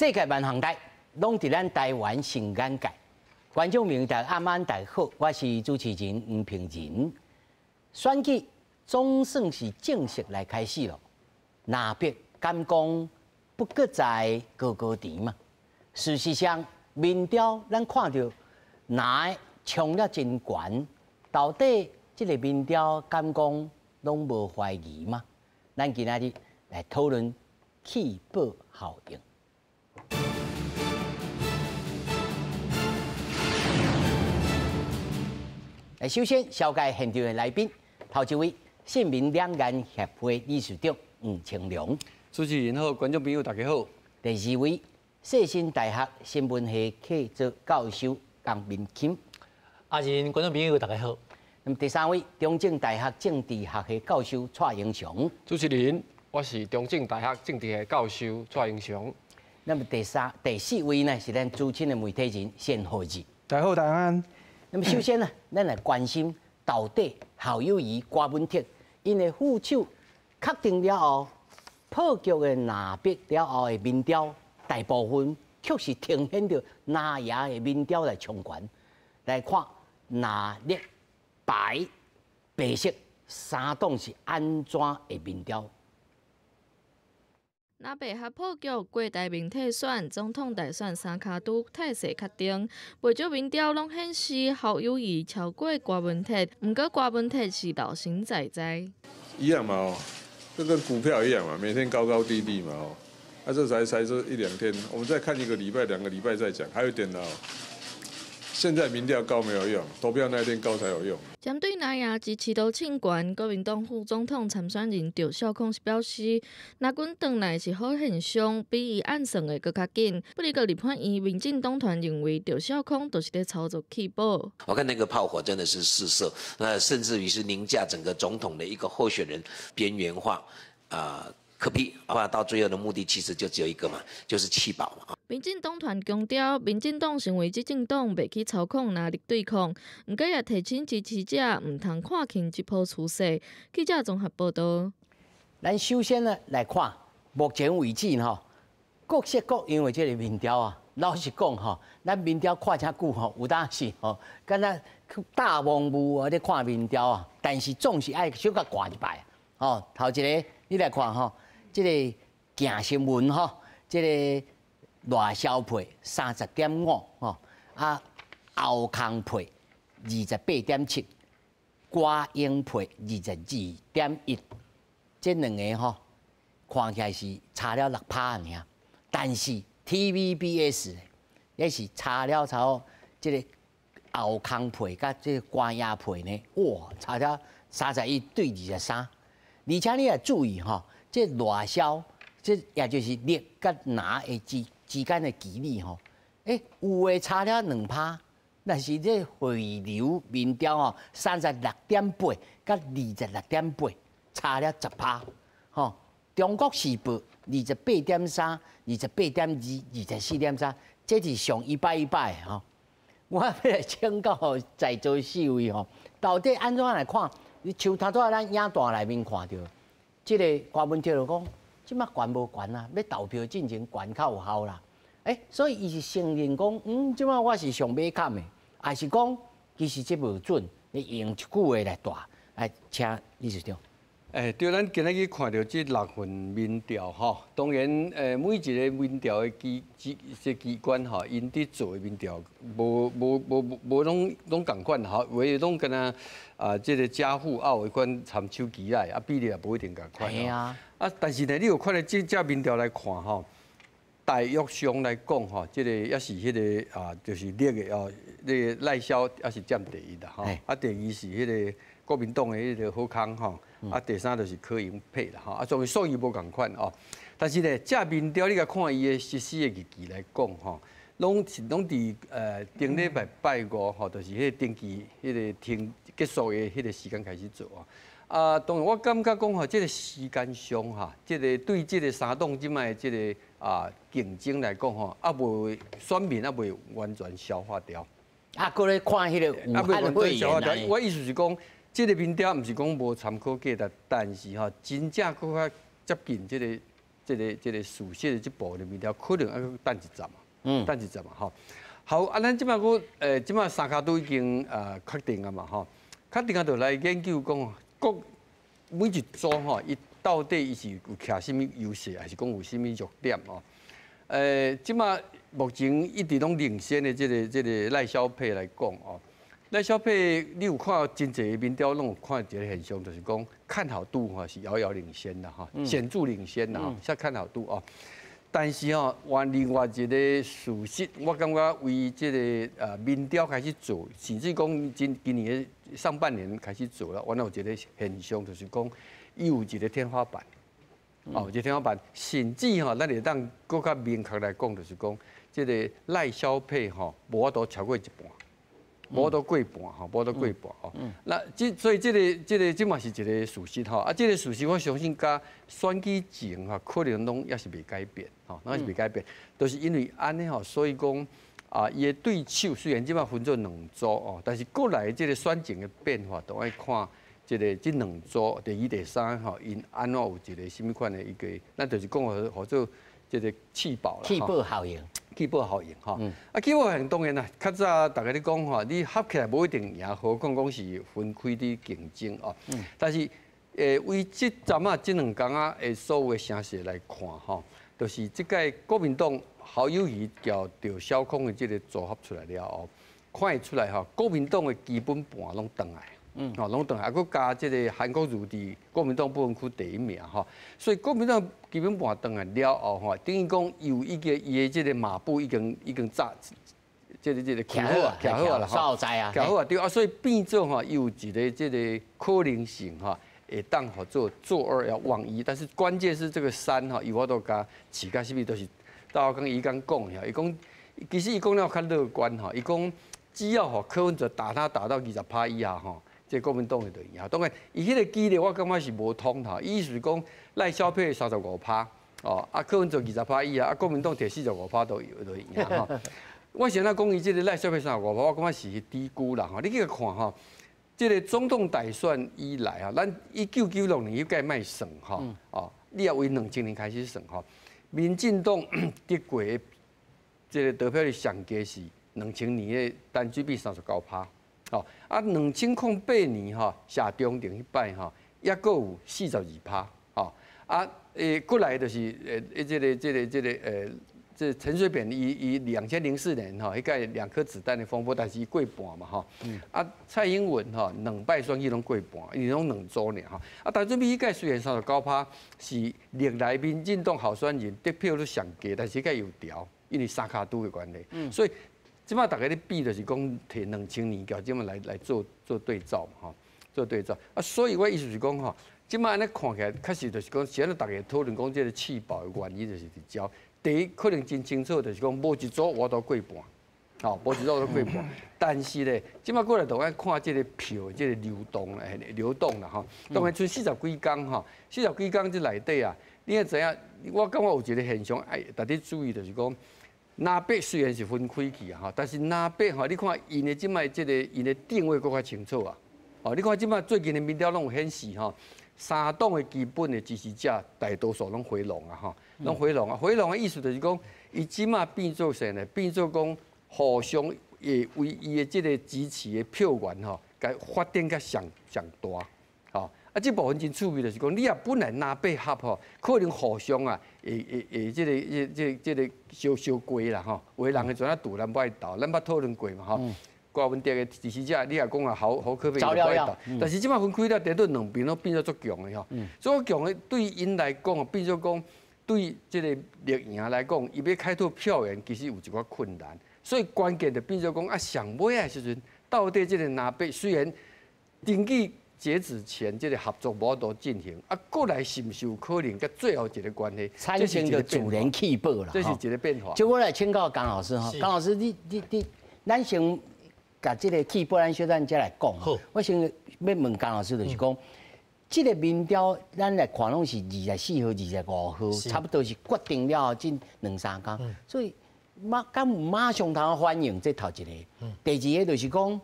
世界万行台，拢伫咱台湾新眼界。观众朋友大家晚大家好，我是主持人吴平仁。选举总算是正式来开始了，哪必敢讲不搁在高高甜嘛？事实上，民调咱看到哪冲了真悬，到底这个民调敢讲拢无怀疑吗？咱今仔日来讨论弃保效应。首先紹介現場的來賓，頭一位新民兩岸協會理事長吳清良，主持人好，觀眾朋友大家好。第二位世新大學新聞系客座教授江明鑫，阿仁，觀眾朋友大家好。那麼第三位中正大學政治學系教授蔡英雄，主持人，我是中正大學政治系教授蔡英雄。那麼第四位呢是咱資深的媒體人謝浩志。大家好，大家安。那麼首先呢，咱來關心到底侯友宜、郭文鐵因的副手確定了後，破局的拿筆了後的民調，大部分確實呈現着拿亞的民調來衝關。來看拿綠白色三黨是安怎的民調？那白合破局，國大民體選、總統大選三腳都態勢確定，不少民調攏顯示侯友宜超過郭文鐵，不過郭文鐵是老神在在。一樣嘛哦，就跟股票一樣嘛，每天高高低低嘛哦，這才這一兩天，我們再看1個禮拜、2個禮拜再講。還有一點呢，現在民調高沒有用，投票那一天高才有用。針對那亞支持度清懸，國民黨副總統參選人趙少康是表示，那滾轉來是好現象，比伊按算的更較緊。不過，立法院民進黨團認為趙少康都是在操作棄保。我看那個炮火真的是四射，甚至於是凌駕整個總統的一個候選人邊緣化，可批，到最後的目的其實就只有一個嘛，就是棄保嘛。民進黨團強調，民進黨成為執政黨，袂去操控哪力對抗，唔過也提醒支持者唔通看輕這波趨勢。記者綜合報道。咱首先呢來看，目前為止吼，各式各樣的這個民調啊，老實講吼，咱民調看遮久吼，有當時吼，敢若大網幕咧看民調啊，但是總是愛小可掛一擺。吼，頭一個你來看吼，這個鏡新聞吼，這個賴蕭配30.5吼，侯康配28.7，郭英配22.1，這兩個吼看起來是差了6%爾，但是 TVBS 也是差了差不多，這個侯康配甲這個郭英配呢，哇，差了31對23，而且你也注意吼，這賴蕭，這也就是綠甲藍的之間的距離吼，有誒差了2%，但是這回流民調吼36.8甲26.8，差了10%，吼。中國時報28.3、28.2、24.3，這是上100的吼。我要來請教在座4位吼，到底安怎來看？你像頭拄仔咱影帶內面看到，這個郭文鐵就講。即馬懸無懸啊，要投票進行懸較有效啦。所以伊是承認講，即馬我是上尾坎的，還是講其實這無準，你用一句話來答。來，請理事長。對，咱今日看到這6份民調吼，當然每一個民調的機關吼，因伫做民調無攏共款吼，唯攏跟這個家父有一款參手機來，比例也無一定共款。係啊。但是呢，你有看到這民調來看吼，大約上來講吼，這個也是迄個就是綠的哦，這個賴蕭也是佔第一的吼。第二是迄個國民黨的迄個侯康吼，第三就是柯英配啦吼。總數字無共款哦。但是呢，這民調你甲看伊的實施的日期來講吼，攏佇頂禮拜5吼，就是迄個登記迄個停結束的迄個時間開始做啊。當然我感覺講吼，這個時間上哈，這個對這個三黨即賣這個競爭來講吼，未選民未完全消化掉。過來看迄個武漢的會員。我意思是講，這個民調毋是講無參考價值，但是吼，真正更較接近這個这个属性的这部分的民调，可能要等一阵嘛，等一阵嘛吼。好，啊，咱即摆即摆三脚都已经确定啊嘛吼，确定啊，就来研究讲各每一组吼，伊到底伊是有徛什么优势，还是讲有什么弱点哦？即摆目前一直拢领先的这个赖萧配来讲哦，赖萧配你有看真侪民调拢有看一个现象，就是讲看好度吼是遥遥领先的哈，显著领先的哈，像看好度哦。但是吼，换另外一个事实，我感觉为这个民调开始做，甚至讲今年的上半年开始做了，原来有一个现象，就是讲伊有一个天花板，哦，一个天花板，甚至吼，咱会当更较明确来讲，就是讲这个赖萧配吼，无法度超过一半。无都过半吼，无都过半吼。那所以这嘛是一个事实吼。啊，这个事实我相信甲选举前吼，可能拢也是未改变吼，拢是未改变。都是因为安尼吼，所以讲啊，伊的对手虽然即嘛分做两组哦，但是过来这个选情的变化，都爱看这两组第2、第3吼，因安怎有一个什么款的一个，咱就是讲或者这个气爆啦。气爆效应。气爆效应哈，气爆效应当然啦，较早大家咧讲吼，你合起来无一定赢，何况讲是分开的竞争哦。但是为这阵啊，这2天啊的所有的声势来看吼，就是这个国民党侯友宜交着小康的这个组合出来了后，看会出来吼，国民党的基本盘拢转来。吼，拢转来，佮加这个韩国瑜伫国民党不分区第1名吼，所以国民党基本盘转来了后吼，等于讲有伊的这个马步已经扎，这个徛好啊啦，好在啊，徛好啊对啊，所以变做吼有一个这个可能性哈，会当好做2要忘1，但是关键是这个3哈，伊我都加起甲是不是都是大家伊讲吓，伊讲其实伊讲了较乐观哈，伊讲只要吼柯文哲打到20%以下吼。这国民党会就赢，当然，伊迄个基例我感觉是无通哈。意思是讲赖萧配35%，哦，啊柯文哲20%以下，啊国民党摕45%都赢哈。我现在讲伊这个赖萧配35%，我感觉是低估啦哈。你去看哈，这个总统大选以来啊，咱1996年应该卖算哈，哦，你要为2000年开始算哈。民进党得过这个得票率上低是2000年的单举比39%。哦，啊，2008年吼下中庭迄摆吼，也阁有42%，哦，啊，过来就是这陈水扁以2004年吼，迄个2颗子弹的风波，但是伊过半嘛吼，啊，蔡英文吼2摆选举拢过半，伊拢2组呢吼，啊，但准备迄个虽然39%是历来民进党候选人得票率上低，但是迄个有调，因为三脚督的关系，所以。即摆大家咧比就是讲摕2000年交即摆来做对照嘛吼，做对照啊，所以我意思是讲吼，即摆安尼看起来，确实就是讲，现在大家讨论讲这个气爆的原因就是伫招。第一，可能真清楚就是讲，无一组我都过半，吼，无一组我都过半。但是咧，即摆过来就爱看这个票这个流动啦吼。当然，剩40几天吼，40几天这内底啊，你也知影，我感觉有一个现象，大家注意就是讲。南北虽然是分开去啊，但是南北吼，你看因的即摆这个因的定位更较清楚啊。哦，你看即摆最近的民调拢有显示吼，3党的基本的支持者大多数拢回笼啊，吼，拢回笼啊。回笼的意思就是讲，伊即摆变做啥呢？变做讲互相会为伊的这个支持的票源吼，该发展较上大，吼。啊，这部分真趣味，就是讲，你也本来南北合吼，可能互相啊，这个相过啦吼，有的人会做啊赌，咱不爱斗，咱捌讨论过嘛吼。郭文德的支持者，你也讲啊，好可悲，不爱斗。但是即摆分开了，等到两边都变做足强的吼。所以强的对因来讲，变做讲对这个绿营来讲，伊要开拓票源，其实有一寡困难。所以关键就变做讲啊，上尾的时阵，到底这个南北虽然登记。截止前，这个合作无多进行，啊，过来是不是有可能？甲最后一个关系，产生的主人气爆了，这是一个变化。就我来请教江老师哈，江老师，你，咱先甲这个气爆，咱小等再来讲。好，我先要问江老师，就是讲，这个民调，咱来看拢是24号、25号，差不多是决定了近2、3天，所以马上通反映这头一个。第二个就是讲。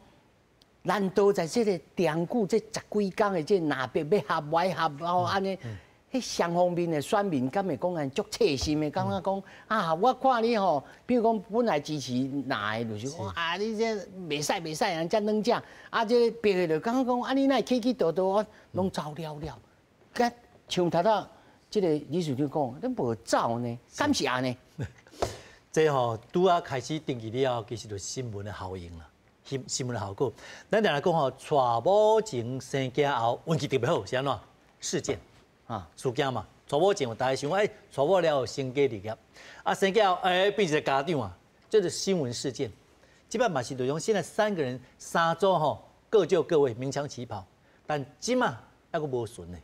难道在这个长久这10几天的这南北要合歪合，然后安尼，迄双方面的选民，敢会讲安足切心的，感觉讲啊，我看你吼，比如讲本来支持哪个，就是讲啊，你这袂使，人遮软只，啊，这别个就感觉讲啊，你那起倒，拢走了。甲像头头这个李书记讲，你无走呢，敢是安尼？这吼拄啊开始登记了后，其实就是新闻的效应啦，新闻的效果。咱常来讲吼，娶某前生囝后，运气特别好，是安怎？事件。啊，事件嘛，娶某前有大家想，娶某了后生家立业，啊，生家后变一个家长啊，这是新闻事件。基本嘛是内容，现在3个人3组吼，各就各位，鸣枪起跑，但今嘛还阁无顺呢。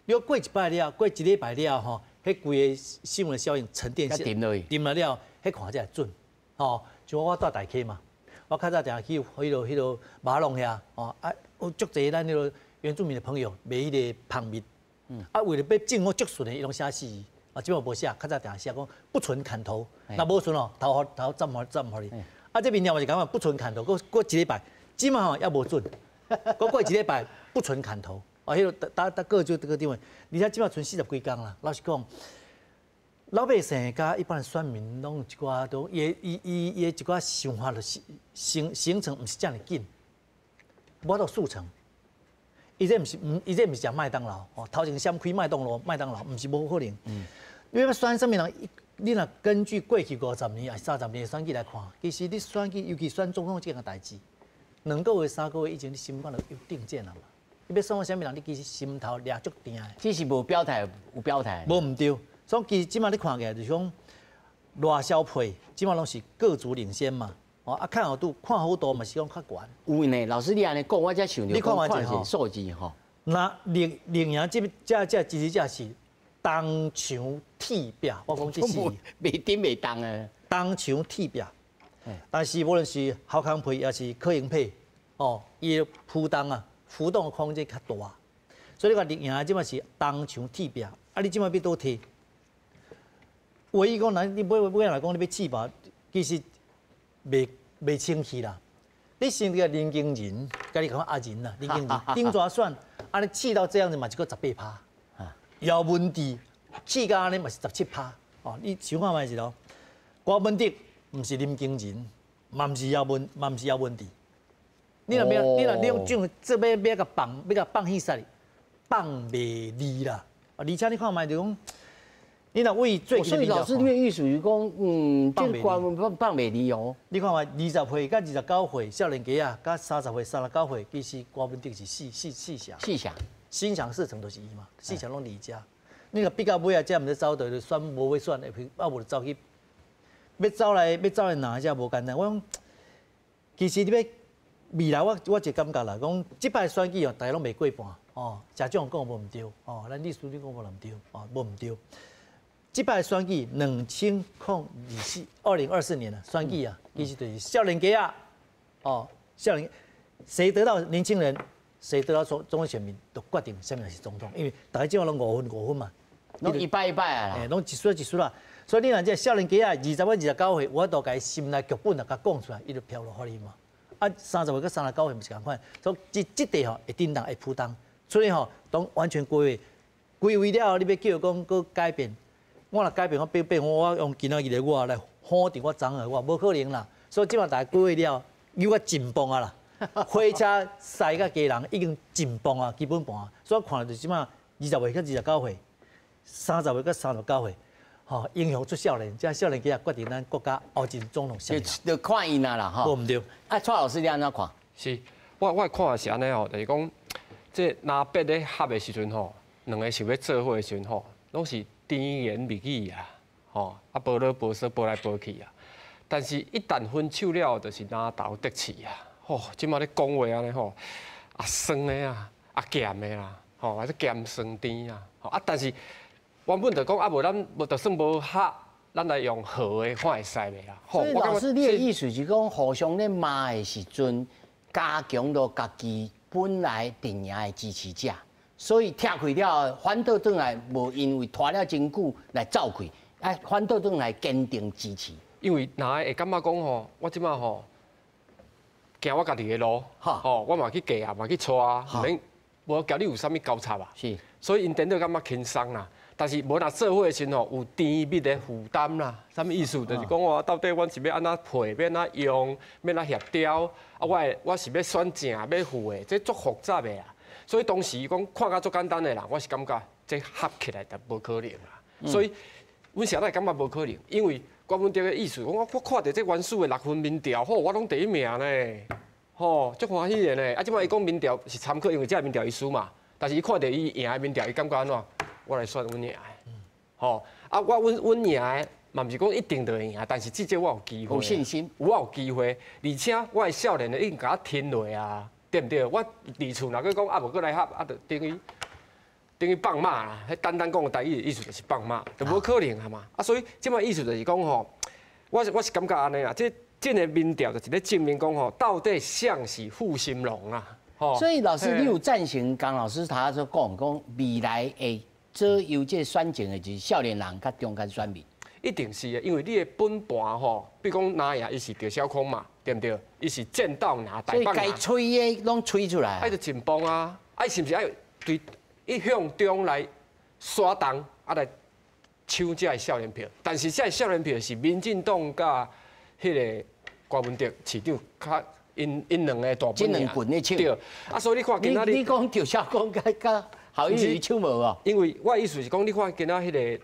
你过一摆了，过1礼拜了吼，迄规个新闻效应沉淀下，沉了，迄看才会准。吼，像我住大溪嘛，我较早定去迄落马龙遐，哦啊，有足侪咱迄落原住民的朋友卖迄个芳蜜。啊，为了要政府足顺的，伊拢写死啊，即摆无写，较早定写讲不纯砍头，那无顺哦，头斩互你。啊，这边了我就讲不纯砍头，过1礼拜，即嘛吼也无准，过1礼拜不纯砍头，啊，迄个大各就这个地方，而且即摆剩40几工啦。老实讲，老百姓甲一般的选民拢一寡都伊一寡想法就是形成，毋是遮尔紧，无到速成。伊这毋是食麦当劳，哦，头前先开麦当劳，毋是无可能。因为选什么人，你若根据过去50年、30年的选举来看，其实你选举，尤其选总统这个代志，2个月、3个月以前，你心肝就有定见了嘛。你要选什么人，你其实心头抓足定的。只是无表态，有表态。无毋对，所以其实即马你看起来就是讲，赖萧配，即马拢是各族领先嘛。哦，啊，看好度嘛是讲较悬。有呢，老师你安尼讲，我才想到。你看完些数字吼。那领赢这支持者是当场铁壁，我讲这是袂顶袂动啊。当场铁壁，但是无论是侯康配也是柯英配，哦，伊的浮动的空间较大，所以你讲领赢即嘛是当场铁壁，啊，你即嘛要倒摕？唯一讲，你尾来讲你要气吧，其实袂清气啦。你先个林经仁，甲你讲阿仁啦，林经仁顶抓选，安尼气到这样子嘛，就个17%。姚文智气到安尼嘛是17%。哦，你想看卖是咯？郭文德毋是林经仁，嘛毋是姚文智。你若用这种这要甲放弃杀哩，放袂离啦。而且你看卖就讲。你若为最，所以老师你的意思是讲，这放袂离哦。你看嘛，20岁到29岁少年家啊，到30岁、39岁，其实郭文德是四强，心想事成就是伊嘛，四强拢离家。你若比较尾啊，这毋是走对，选无要选，啊无就走去，要走来哪只无简单。我讲，其实你要未来我一感觉啦，讲即摆选举哦，大家拢袂过半哦，社长讲无毋对哦，咱李书记讲无毋对哦，无毋对。这摆选举2024年的选举啊，其实就是少年家啊，哦，谁得到年轻人，谁得到中央选民，都决定什么是总统，因为大家即马拢5分嘛，拢一摆啊啦，拢一输啦，所以你若这少年家啊，20岁、29岁，我都甲心内剧本啊，甲讲出来，伊就飘落予你嘛。啊，30岁到39岁，毋是共款，所以这地吼会震动会浮动，所以吼当完全规划了后，你要叫讲搁改变。我若改变，我用今仔日的我来否定我昨下我，无可能啦。所以即马大家规划了，有个紧绷啊啦，火车驶甲家人已经紧绷啊，基本盘。所以看到就即马20岁到29岁，30岁到39岁，吼英雄出少年，这少年家决定咱国家后进总统谁？就看因啦啦，吼。无毋对。啊，蔡老师你安怎看？是，我看是安尼吼，就是讲，这拿笔咧合的时阵吼，2个想要做伙的时阵吼，拢是。甜言蜜语啊，吼，啊，无落无说，无来无去啊。但是，一旦分手了，就是拿刀得刺啊。吼，即马咧讲话安尼吼，啊酸的啊，啊咸的啦，吼，还是咸酸甜啊。吼啊，但是原本就讲啊，无咱无就算无合，咱来用和的看会使袂啦。所以老师，你的意思是讲，互相咧骂的时阵，加强了家己本来阵营的支持者。所以踢开了，反倒转来无因为拖了真久来走开，哎，反倒转来坚定支持。因为哪会感觉讲吼，我即马吼行我家己的路，吼，我嘛去嫁啊，嘛去娶啊，无交你有啥物交叉啊。是，所以因电脑感觉轻松啦。但是无若做伙的时候有甜蜜的负担啦。啥物意思？就是讲我到底阮是要安怎配，要安怎用，要安怎协调，啊我是要选正要负的，这足复杂的啊。所以当时讲看甲足简单的人，我是感觉这合起来就无可能啦。所以阮实在感觉无可能，因为郭文德的意思，我看到这原始的6份民调，吼，我拢第一名呢，吼，足欢喜的呢。啊，即摆伊讲民调是参考，因为这民调伊输嘛，但是伊看到伊赢的民调，伊感觉安怎？我来选阮赢的，吼，啊，阮赢的，嘛毋是讲一定就会赢，但是至少我有机会，有信心，有机会，而且我的少年的已经甲我听落啊，对毋对？我离厝若去讲啊，无过来合，啊，就等于放马啦。迄单讲的台语意思就是放马，就无可能啊嘛。啊，所以即摆意思就是讲吼，我是感觉安尼啦，这个民调就是咧证明讲吼，到底谁是负心龙啊？吼。所以老师，你有赞成江老师他说讲未来的左右这选情的就是少年人甲中间选民？一定是的，因为你的本盘吼，比如讲拿呀，伊是赵小空嘛，对不对？伊是剑道拿大棒拿。所以该吹的拢吹出来。爱着进步啊，爱是不是爱对一向中来刷动，啊来抢这少年票？但是这少年票是民进党甲迄个郭文德市长较因两个大本这两棍的抢。对，啊，所以你看今仔你讲赵小空甲郝玉瑜抢无哦？因为我的意思是讲，你看今仔迄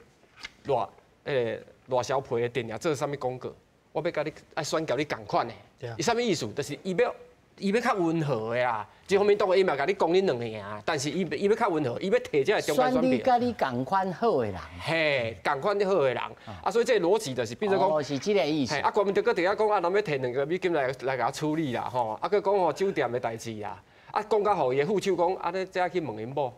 个赖小培的电影做啥物广告？我要甲你爱选交你共款的，伊啥物意思？就是伊要较温和的啦。一方面当然伊嘛甲你讲恁两个赢，但是伊要较温和，伊要摕这个中间选选你甲你共款好的人。嘿，共款好的人，啊，所以这逻辑就是变做讲，是这个意思。啊，郭文德搁伫遐讲啊，咱要摕2个美金来甲处理啦，吼，啊，搁讲吼酒店的代志啦，啊，讲甲互伊的副手讲，啊，你这去问因某。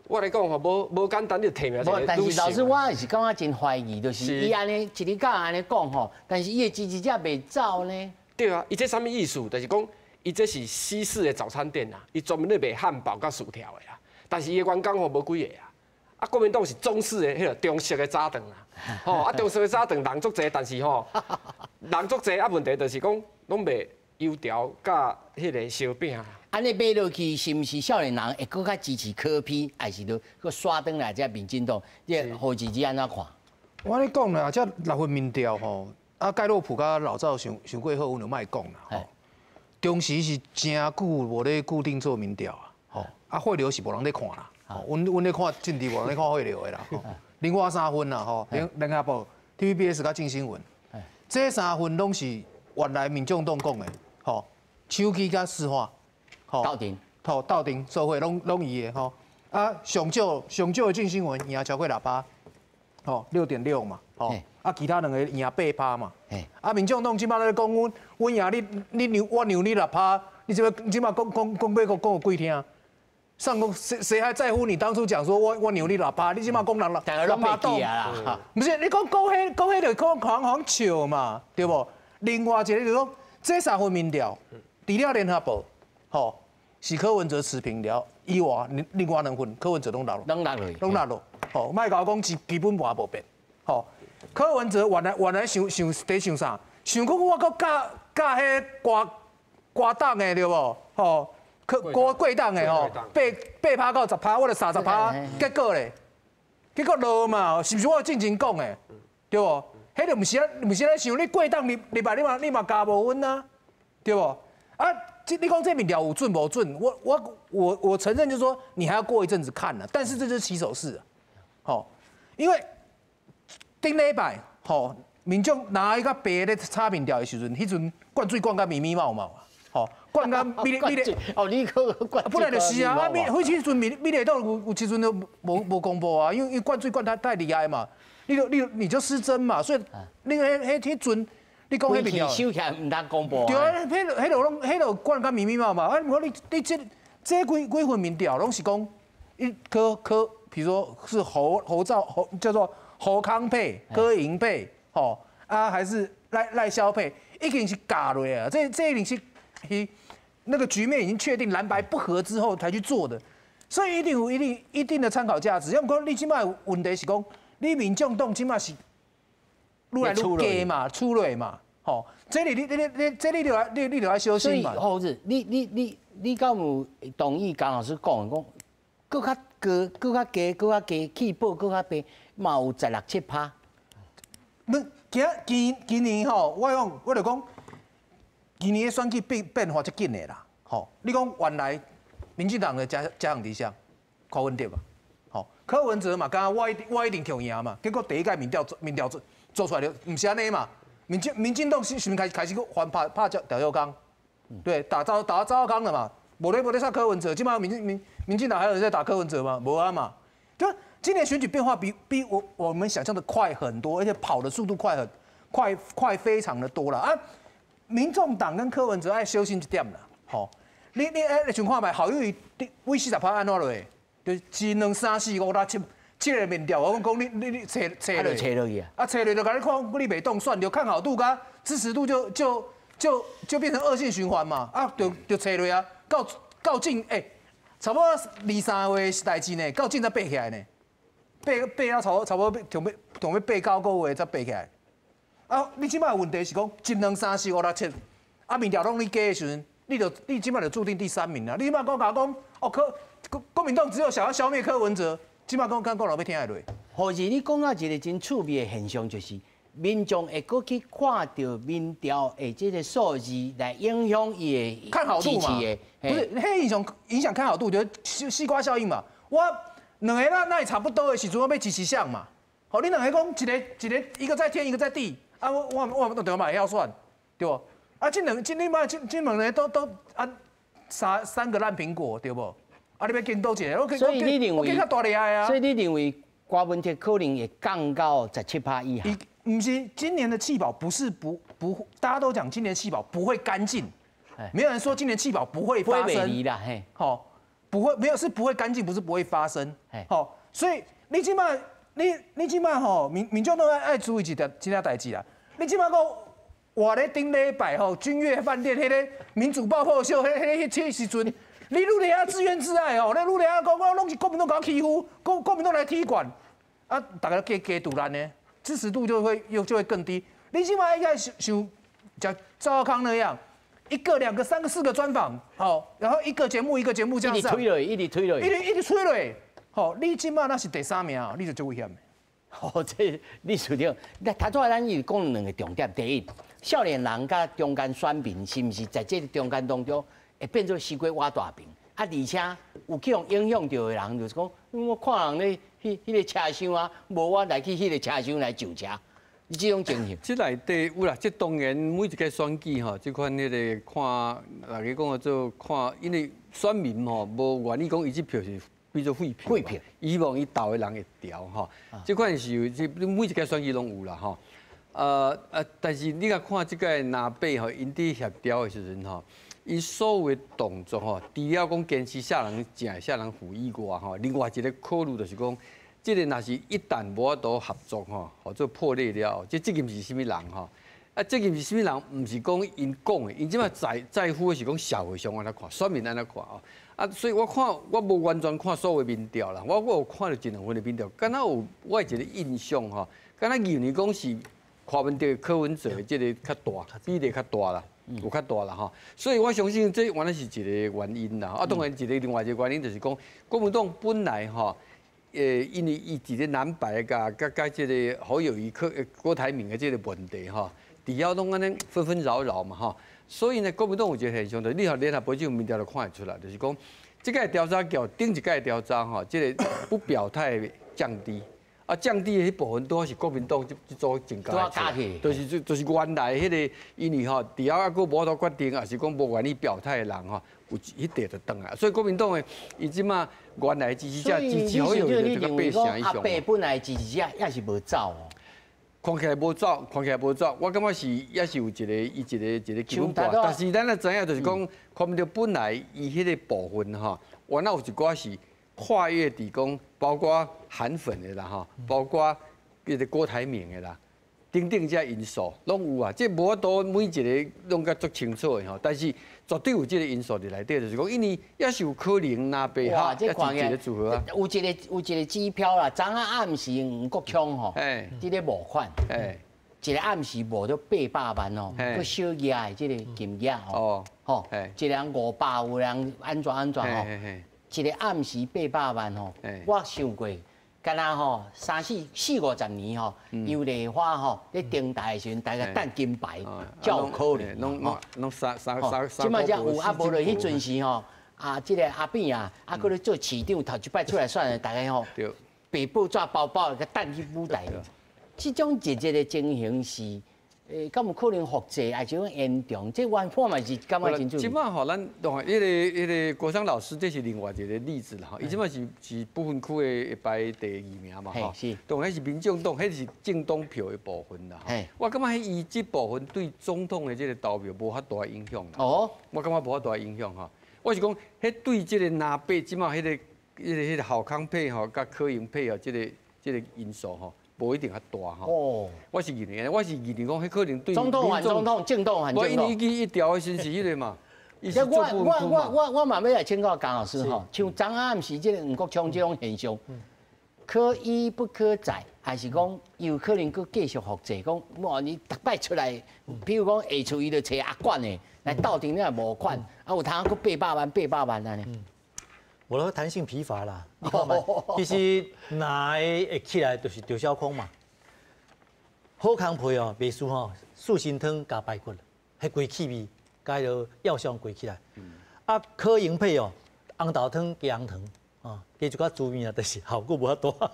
我来讲吼，无简单，你就提名一个。但是老师，我也是感觉真怀疑，就是伊安尼一日到安尼讲吼，但是伊的支持者袂走呢。对啊，伊这啥物意思？就是讲，伊这是西式的早餐店啦，伊专门咧卖汉堡甲薯条的啦。但是伊的员工吼无几个啊。啊，国民党是中式的迄个中式的早顿啦。吼，啊，中式的早顿人足济，但是吼，人足济啊，问题就是讲，拢卖油条甲迄个烧饼啦。安尼买落去，是毋是少年人会更较支持柯 P， 还是都搁刷转来这民进党？这何姐姐安怎看？我咧讲啦，这6份民调吼，啊盖洛普甲老赵想过好，阮就莫讲啦吼。中时是真久无咧固定做民调啊，吼啊汇流是无人咧看啦，吼阮咧看政治，无人咧看汇流的啦，吼。另外3份啦，吼联合报、TVBS 甲正新闻，这3份拢是原来民众党讲的，吼手机甲市话。斗阵，斗阵做伙拢伊的吼，啊上少的正新闻赢超过6%，吼6.6嘛，吼啊其他2个赢8%嘛，啊民众党即摆咧讲阮赢我让你6%，你即摆讲有几听？上公谁还在乎你当初讲说我让你6%，你即摆讲人6%动啊？不是你讲迄就讲行笑嘛，对不？另外一个就讲这3份民调，除了联合报，吼。是柯文哲持平了，以外另外2份柯文哲拢落落，吼，莫甲我讲基本盘无变，吼，柯文哲原来想啥？想讲我搁甲迄瓜党的对无？吼，贵党的吼，8%到10%，我就30%，结果落嘛，是毋是我正经讲的？对无？迄就毋是咧想你贵党你嘛加无分啊，对无？啊。你讲这民调有准无准？我承认，就是说你还要过一阵子看了，但是这就是起手式，好，因为顶礼拜，好，民众拿一个白的差民调的时阵，迄阵灌水灌甲密密麻麻啊，好，灌甲密哦，你可灌，不然就是啊，啊，迄阵密列岛有时阵都无公布啊，因为灌水灌太厉害嘛，你就失真嘛，所以那个迄阵。你讲迄民调，收起来唔当公布。对啊，迄落灌甲密密麻麻。啊，我你这几份民调拢是讲，比如说是侯叫做侯康配、柯银配，吼啊还是赖萧配，一定是假的啊。这一定是那个局面已经确定蓝白不合之后才去做的，所以一定有一定的参考价值。要唔讲你即摆问题是讲，你民众党即摆是。愈来愈低嘛，出类嘛，吼，这里你就来小心嘛。所以猴子，你你敢有同意江老师讲搁较高、搁较低、搁较低，起步搁较低，嘛有16-17%。今年吼，我就讲，今年的选举变化足紧的啦。吼，你讲原来民进党的加强对象柯文哲嘛，吼，柯文哲嘛，刚刚我一定强赢嘛，结果第一届民调做出来了，唔是安尼嘛。民进党是开始还拍赵少康，对，打赵少康了嘛，无咧杀柯文哲，基本上民进党还有人在打柯文哲吗？无啊嘛，就今年选举变化比我们想象的快很多，而且跑的速度快非常的多了啊！民众党跟柯文哲爱小心一点啦，吼，你想看卖，侯友宜为40%安怎落？就是1、2、3、4、5、6、7个民调，我讲你找落去啊，找落就甲你看，你袂动算，就看好度甲支持度就变成恶性循环嘛，啊，就找落啊，到近差不多2、3月是代志呢，到近才爬起来呢。爬啊，差不多同要爬9个月才爬起来。啊，你即摆问题是讲1、2、3、4、5、6、7，啊，民调拢你加的时阵，你即摆就注定第3名啦。你即摆讲哦，国民党只有想要消灭柯文哲，即摆讲老要听下落。或是你讲到一个真趣味的现象，就是民众会过去看到民调的这个数字来影响伊的看好度嘛？不是，迄影响看好度，就是西瓜效应嘛。我两个那也差不多的时阵，我要支持谁嘛？好，你两个讲一个在天，一个在地，啊，我对嘛会晓算，对不？啊，这两个都啊三个烂苹果，对不？啊，你要跟多一个？所以你认为我较大厉害啊？所以你认为柯文哲可能会降到17%以下？不是，今年的弃保不是不，大家都讲今年弃保不会干净，没有人说今年弃保不会发生啦，嘿，好。不会，没有是不会干净，不是不会发生。好，所以你即摆吼，民众都爱注意一件代志啦。你即摆讲活咧顶礼拜吼，君悦饭店迄个民主爆破秀，迄时阵，你愈来啊自怨自艾吼，你愈来啊讲我拢是国民党搞欺负，国民党来踢馆，啊，大家加堵拦呢，支持度就会更低。你即摆应该像赵少康那样。1个、2个、3个、4个专访，好，然后一个节目这样上，一直推落，好，你今麦那是第3名啊，你就最危险的。哦，这你说对，那他做咱伊讲2个重点，第一，少年人甲中间选民是毋是在这个中间当中会变做西瓜挖大饼？啊，而且有去用影响到的人，就是讲，我看人咧迄个车厢啊，无我来去迄个车厢来就车。这种情形，这内底有啦，这当然每一个选举吼，这款迄个看，大家讲做看，因为选民吼无愿意讲伊这票是变做废票，希望伊投的人会调吼。这款是有，这每一个选举拢有啦吼。但是你甲看这个南北吼，因伫协调的时阵吼，因所有的动作吼，除了讲坚持下人正、下人负以外吼，另外一个考虑就是讲。这个若是一旦无法度合作吼，或者破裂了，这责任是啥物人吼？啊，责任是啥物人？唔是讲因讲的，因即摆在乎的是讲社会上安怎看，选民安怎看哦。啊，所以我看我无完全看所有的民调啦，我有看到一两份的民调，敢若有我一个印象吼，敢若旧年讲是柯文哲的这个较大，比例较大啦，有较大啦吼。所以我相信这原来是一个原因啦。啊，当然另外一个原因就是讲，国民党本来吼。因为伊一个蓝白甲这个侯友宜郭台铭的这个问题吼，除了拢安尼纷扰嘛吼，所以呢，国民党有一个现象，就是你联合报这民调就看得出来，就是讲这个调查叫顶一届调查吼，这个不表态降低，啊降低的迄部分都是国民党这组增加的，就是原来迄个因为吼，除了个无法决定，也是讲无愿意表态的人吼。有一地就转啊，所以国民党的伊即马原来支持者支持好友的这个八成以上。阿伯本来支持者也是无走哦，看起来无走，我感觉是也是有一个基本盘，但是咱也知影就是讲，国民党本来伊迄个部分吼，原来有一寡是跨越伫讲，包括韩粉的啦吼，包括迄个郭台铭的啦。等等这因素拢有啊，这无法度每一个拢甲足清楚的吼，但是绝对有这个因素伫内底，就是讲，因为也是有可能南北哈也是一个组合啊。有一个机票啦，昨下暗时吴国昌吼，这个募款，一个暗时无到800万哦，个小额的这个金额哦，吼，一人500，有人安怎吼，一个暗时800万吼，我想过，敢若吼450年吼，由丽花吼咧登台的时阵，大家等金牌，才有可能，弄三，即摆才有，啊无就迄阵时吼，即个阿扁啊，搁咧做市长，头一摆出来选的，大家吼，白布纸包包个等去舞台。这种日日的情形是，敢有可能复制，还是讲严重？这我看嘛是感觉真注意。即摆吼，咱迄个国昌老师，这是另外一个例子啦吼。伊即摆是不分区的排第2名嘛吼。是。当然是民众党，迄是政党票的部分啦。我感觉迄伊这部分对总统的这个投票无遐大影响啦。哦。我感觉无遐大影响哈。我是讲，迄对这个南北即摆迄个郝康配吼，甲柯英配吼，这个因素吼。无一定较大吼。哦。我是认为讲，迄可能对总统换总统，政党换政党。我因伊调的先是迄个嘛。我嘛要来请教江老师吼，像昨暗时这个吴国昌这种现象，可一不可再，还是讲有可能佮继续复制？讲哇，你逐摆出来，比如讲下厝伊就找阿管的来斗阵，你也无款，有通佮800万安尼。我都弹性疲乏啦，你看嘛，其实哪会起来就是赵少康嘛，好康配哦，袂输吼，素心汤加排骨，迄规气味，加着药香贵起来。啊，柯英配哦，红豆汤加红糖，啊，加一寡滋味啊，但是效果无遐大。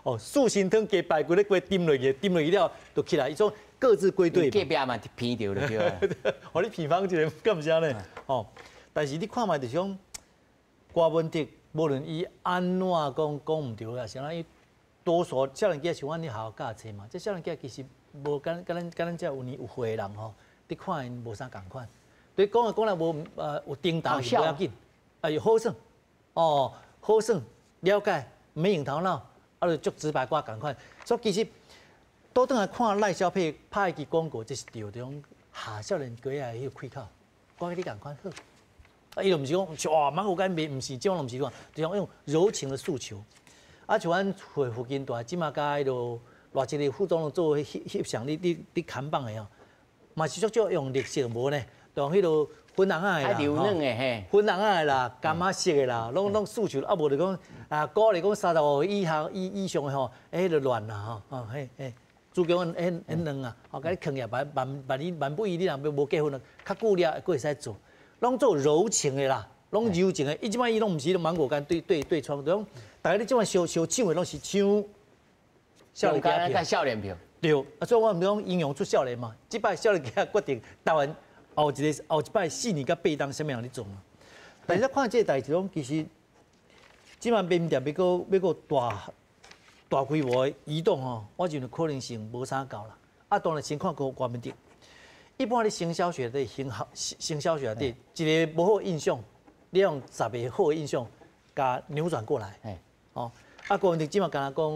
哦，素心汤加排骨咧，规炖落去了就起来，伊种各自归队。隔壁嘛偏掉了对。哦，你偏方一个干唔啥呢？哦，但是你看嘛，就是讲。郭文迪无论伊安怎讲唔对啊，像伊多数少年家像阮咧学校教册嘛，这少年家其实无咱这有年有岁的人吼，你看因无啥共款。对讲来无有顶头是不要紧，有好耍，哦好耍了解，没用头脑，就足直白寡共款。所以其实倒转来看赖小佩拍一支广告，这是对种下少年家的迄个开口，我跟你共款好。伊就毋是讲哇，芒果干袂，毋是这种，毋是讲，就像用柔情的诉求。啊，像阮附近大，即马甲迄落偌一个副总统做翕相，你看板的哦，嘛是足用绿色无呢，用迄落粉红仔的啦，流嫩的嘿，粉红仔的啦，柑仔色的啦，拢诉求，啊无就讲鼓励讲35岁以上的吼，迄就乱啦吼，嘿，主角迄软啊，甲你坑入万不依你若无结婚了，较久了佫会使做。拢做柔情的啦，拢柔情的。伊即摆伊拢毋是芒果干对窗，种大家你即摆烧抢的拢是抢少年家票，少年票。对，所以我毋讲应用出少年嘛。即摆少年家决定台湾后一摆4年甲8档啥物人咧做嘛。但是看这个代志拢其实，即摆民调要个大规模的移动吼，我认为可能性无啥高啦。啊，当然先看国民党。一般咧行销学的行销学的一个无好印象，你用10个好的印象，甲扭转过来。哦，啊，国民党即马敢若讲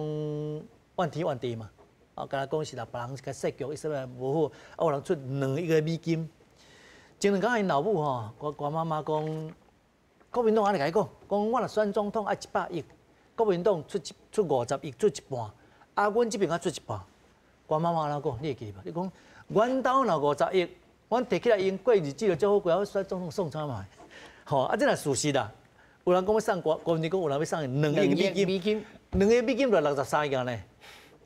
怨天怨地嘛，啊，敢若讲是别人甲设局，伊说无好，啊，有人出2亿美金。前2天因老母吼，我妈妈讲，国民党安尼甲伊讲我若选总统爱100亿，国民党出50亿，出一半，啊，阮这边啊出一半。我妈妈安怎讲？你会记吧？你讲。阮兜若50亿，阮摕起来用过日子就足好过，我选总统送啥嘛？吼，啊，这若事实啦。有人讲要送国民党讲有人要送2亿美金，2亿美金就63亿呢。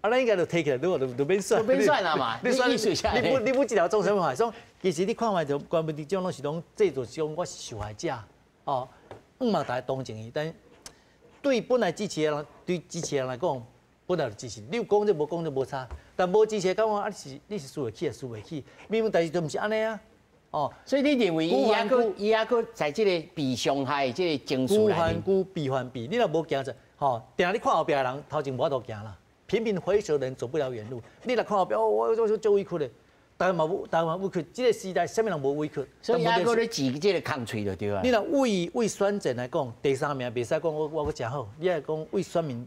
啊，咱应该就摕起来，就免选。免选啦嘛，你意思下，你不一条总什么话？所以其实你看卖就国民党这种拢是讲，这就是讲我是受害者，哦，嘛大家同情伊，但对本来支持的人，对支持人来讲。本来就支持，你有讲就无讲就无差，但无支持，讲我你是输得起，输袂起，明明代志就毋是安尼啊，哦，所以你认为伊还佫在这个被伤害这个情绪内面，必犯必，你若无行着，吼，定你看后壁的人头前无法度行啦，频频回首的人走不了远路，你若看后壁，我做委屈的，台湾嘛委屈，这个时代啥物人无委屈？所以还佫咧挤这个空喙就对啊。你若为选战来讲，第3名袂使讲我佫真好，你爱讲为选民。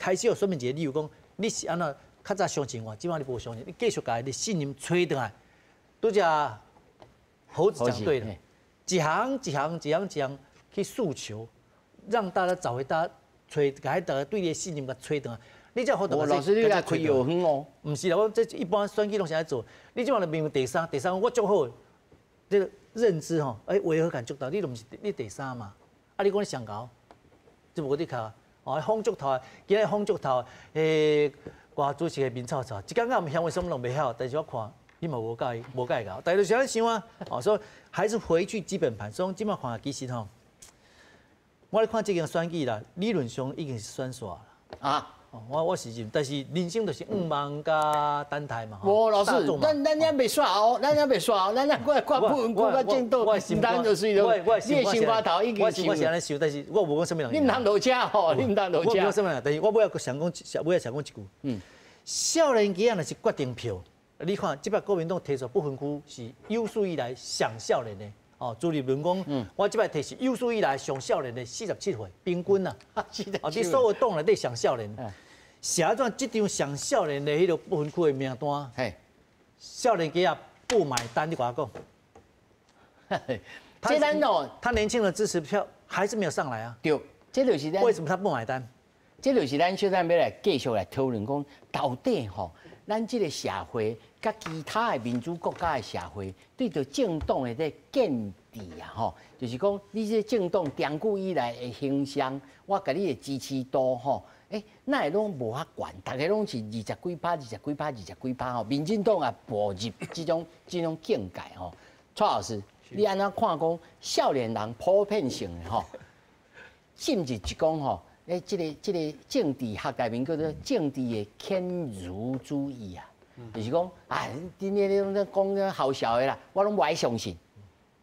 开始有说明一个理由，讲你是安怎较早相信我，即摆你无相信，你继续甲你信任吹倒来，拄只猴子讲对了，一行去诉求，让大家找回大家大家对你的信任甲吹倒来，你这好多老师，你来开药方哦？唔是啦，我这一般选举拢是来做。你即马就明明第三，我足好，这个认知吼，违和感足大，你都唔是你第三嘛？啊，你讲你上高，就无你卡，哦，风足头，今日风足头，瓜主席的面臭臭，一刚刚我们乡为什么拢袂晓？但是我看你嘛无介搞，大家就是安想啊，哦，所以还是回去基本盘。所以即马看其实吼，我咧看这件选举啦，理论上已经是选煞啦啊。我是认，但是人生就是5万加等待嘛。无老师，咱也未耍哦，咱过来看不稳固个进度，唔当就是咯。你的想法头已经是安尼想，但是我无讲什么人。你唔通落车吼，你唔通落车。我无讲什么人，但是我尾要想讲一句，少年家若是决定票，你看这摆国民党提出不分区是有史以来上少年的。哦，朱立伦讲，我即摆提是有史以来上少年的47岁，平均呐。哦，你所有党内底上少年，写段这张上少年的迄个不分区的名单，少年家啊不买单，你跟我讲。这咱哦，他年轻的支持票还是没有上来啊。对，这就是咱为什么他不买单？这就是咱小咱要来继续来讨论讲，到底吼，咱这个社会。甲其他的民主国家的社会对着政党的这见地啊，吼，就是讲你这政党长久以来的形象，我甲你的支持度吼，那会拢无遐悬，大家拢是20几趴吼，民进党也步入这种境界吼。蔡老师，你安怎看讲少年人普遍性的吼，甚至是讲吼，这个政治学界面叫做政治的犬儒主义啊。就是讲，今天你讲个好笑的啦，我拢不爱相信。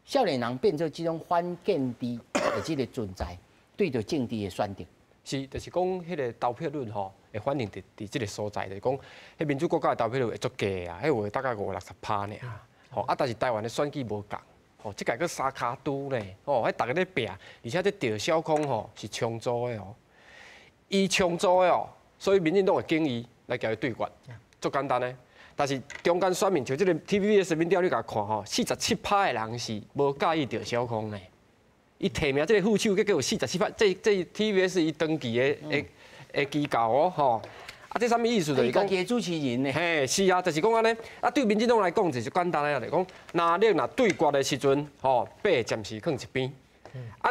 少年人变做这种反建制的这个存在，对着政治的选择。是，就是讲，迄个投票率吼，会反映伫这个所在，就是讲，迄民主国家的投票率会足低啊，迄有大概50-60%呢。吼，但是台湾的选举无共，吼，即个个三卡都呢，吼，迄大家咧拼，而且这赵少康吼是重组的哦，伊重组的哦，所以民进党会建议来交伊对决，足简单的。但是中间选民，就这个 TVBS 民调你甲看吼，47%的人是无介意赵少康的。伊提名这个副手，结果有47%，这 TVBS 伊登记的机构哦，吼。这啥物意思？就是讲，家己主持人呢？嘿，是啊，就是讲安尼。对民进党来讲，就是简单的，就是讲，蓝绿若对决的时阵，吼，白暂时放一边。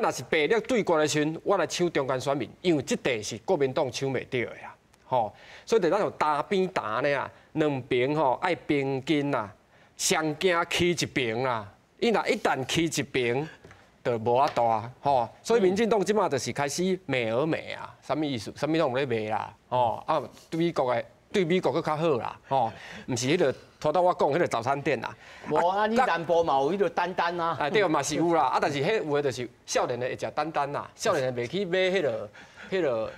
若是白绿对决的时阵，我来抢中间选民，因为这地是国民党抢袂到的呀，吼。所以就咱用打边打呢啊。两边吼爱平均啦，上惊起一边啦。伊若一旦起一边，就无法度啊，吼。所以民进党即马就是开始美而美啊，啥物意思？啥物拢咧卖啦，吼对美国佫较好啦，吼。毋是迄个拖到我讲迄个早餐店啦。无啊，你南部嘛有迄个丹丹啊。对，嘛是有啦，但是迄有诶就是少年诶会食丹丹啦，少年诶袂去买迄个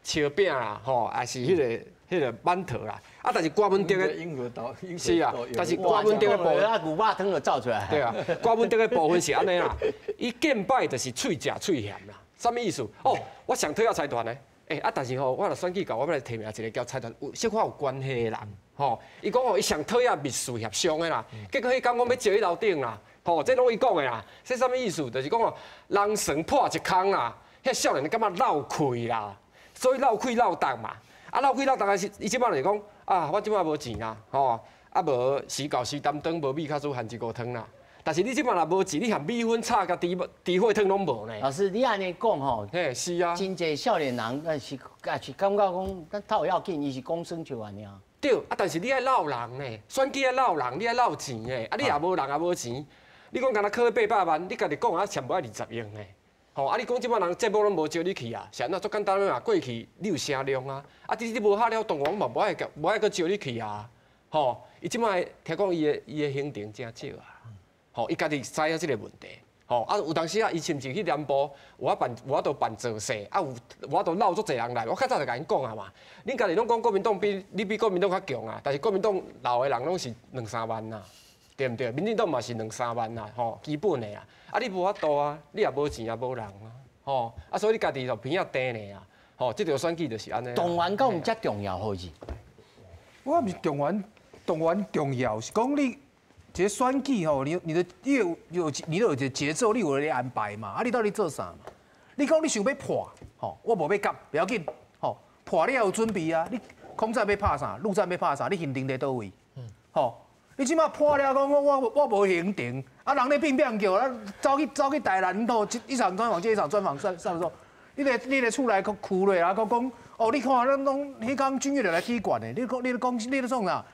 烧饼啦，吼，还是迄个馒头啦。但是郭文德的是啊，但是郭文德的部分，牛肉汤就造出来。对啊，郭文德的部分是安尼啦，伊见摆就是喙食喙咸啦，什么意思？哦，我想退下财团呢，但是吼，我若选举到，我要来提名一个交财团有小可有关系的人，吼，伊讲哦，伊想退下秘书协商的啦，结果迄讲我要招伊楼顶啦，吼，这拢伊讲的啦，这什么意思？就是讲哦，人算破一空啦，遐少年感觉闹亏啦，所以闹亏闹重嘛。闹亏闹重的是，伊即摆就是讲我即摆无钱啦，吼，无时到时担当，无米卡煮含一锅汤啦。但是你即摆若无钱，你含米粉炒甲猪血汤拢无呢。老师，你安尼讲吼，嘿，是啊，真侪少年人是感觉讲，咱头要紧，伊是讲算笑安尼啊。对，但是你爱闹人呢，选举爱闹人，你爱闹钱呢，你也无人也无钱，你讲敢若考800万，你家己讲欠无爱20亿呢。吼，你讲即摆人节目拢无招你去啊？是安怎足简单嘛？过去你有声量啊，你无下了动王嘛，无爱搁招你去啊？吼，伊即摆听讲伊的行程真少啊。吼，伊家己知影即个问题。吼，有当时伊甚至去南部，有法度办造势，有法度闹足侪人来。我较早就甲因讲啊嘛，恁家己拢讲国民党比国民党较强啊，但是国民党老的人拢是2-3万呐。对毋对？民进党嘛是2-3万啦，吼，基本的啊。你无法度啊，你也无钱也无人啊，吼，所以你家己就边仔地呢啊，吼，这条选举就是安尼。动员敢有遮重要好是？我毋是动员重要，是讲你一个选举吼，你有一个节奏，你有咧安排嘛？你到底做啥嘛？你讲你想要破，吼，我无要急，不要紧，吼，破了有准备啊，你空战要拍啥，陆战要拍啥，你行程在倒位？吼，你即马破了讲我无行程，啊人咧变变叫，啊走去台南头一场专访接一场专访上的时候，你咧厝内哭咧啊，讲哦，你看咱拢迄天君越就来去管的，你讲你咧创啥？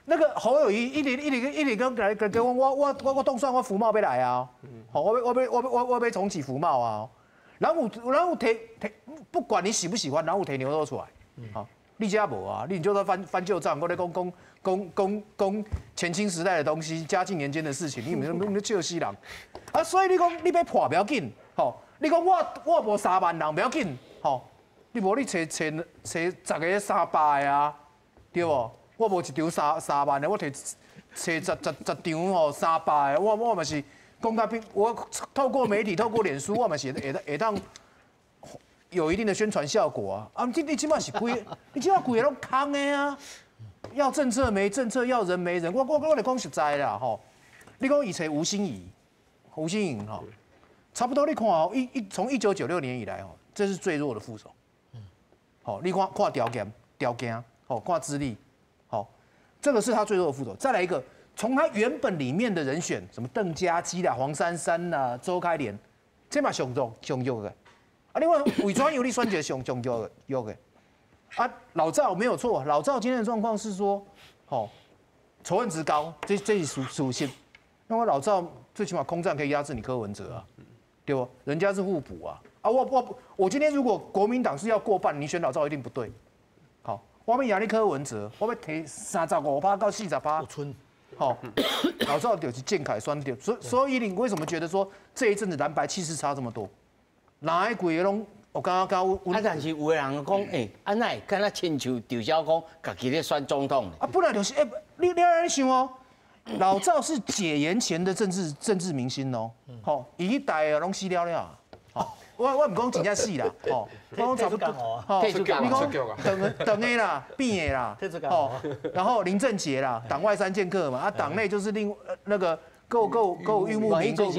那个侯友宜一直跟来我动算我福茂要来啊，好，我要重启福茂啊，然后提不管你喜不喜欢，然后提牛肉出来，好，你家无啊，你就说翻旧账，我咧讲前清时代的东西，嘉靖年间的事情，你们笑死人啊，所以你讲你要破不要紧，吼，你讲我无3万人不要紧，吼，你无你找10个300个啊，对不？我无一场3万的，我摕10场吼300个，我嘛是讲到我透过媒体、透过脸书，我嘛是会当有一定的宣传效果啊。啊，你起码是规，你起码规个拢空的啊。要政策没政策，要人没人。我来讲实在啦吼，你讲以前吴欣颖吼，差不多你看哦，从1996年以来哦，这是最弱的副手。好，你看条件，好，看资历。好，这个是他最弱的副手。再来一个，从他原本里面的人选，什么邓家基啦、黄珊珊啦、周开莲，这嘛上弱的。啊，另外伪装有力选举上弱的。啊，老赵没有错，老赵今天的状况是说，仇恨值高，这是属性。那么老赵最起码空战可以压制你柯文哲啊，对不？人家是互补啊。啊，我今天如果国民党是要过半，你选老赵一定不对。好。我要压力柯文哲，我要提35%到40%。好，老赵就是建凯酸掉，所以你为什么觉得说这一阵子蓝白气势差这么多？哪一鬼拢？我刚刚但是有的人讲，安奈敢若亲像赵少康，家己咧选总统。啊，不然就是你想哦，老赵是解严前的政治明星哦，好，伊迄代拢死了，好。我唔讲真正死啦，吼，我讲差不多，吼，你讲等的啦，变的啦，吼，然后林正杰啦，党外3剑客嘛，啊，党内就是那个够玉木明，够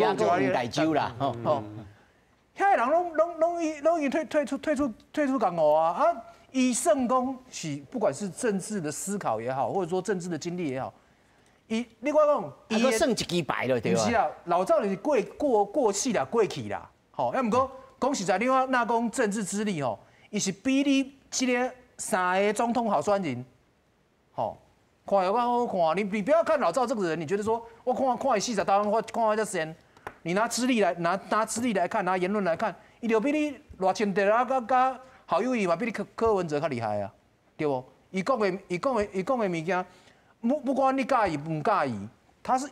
代州啦，吼，遐人拢已退出港澳啊，啊，以圣公是不管是政治的思考也好，或者说政治的经历也好，你我讲，伊算一支牌了对吧？不是啦，老赵就是过气啦，过去啦，吼，要唔讲。讲实在，你话那讲政治资历吼，伊是比你这个3个总统好选人，吼，看有好看。你不要看老赵这个人，你觉得说我看伊40刀，我看他这先，你拿资历来看，拿言论来看，伊就比你偌千德啊，甲郝友宜嘛，比你柯文哲较厉害啊，对不？伊讲的物件，不管你介意不介意，它是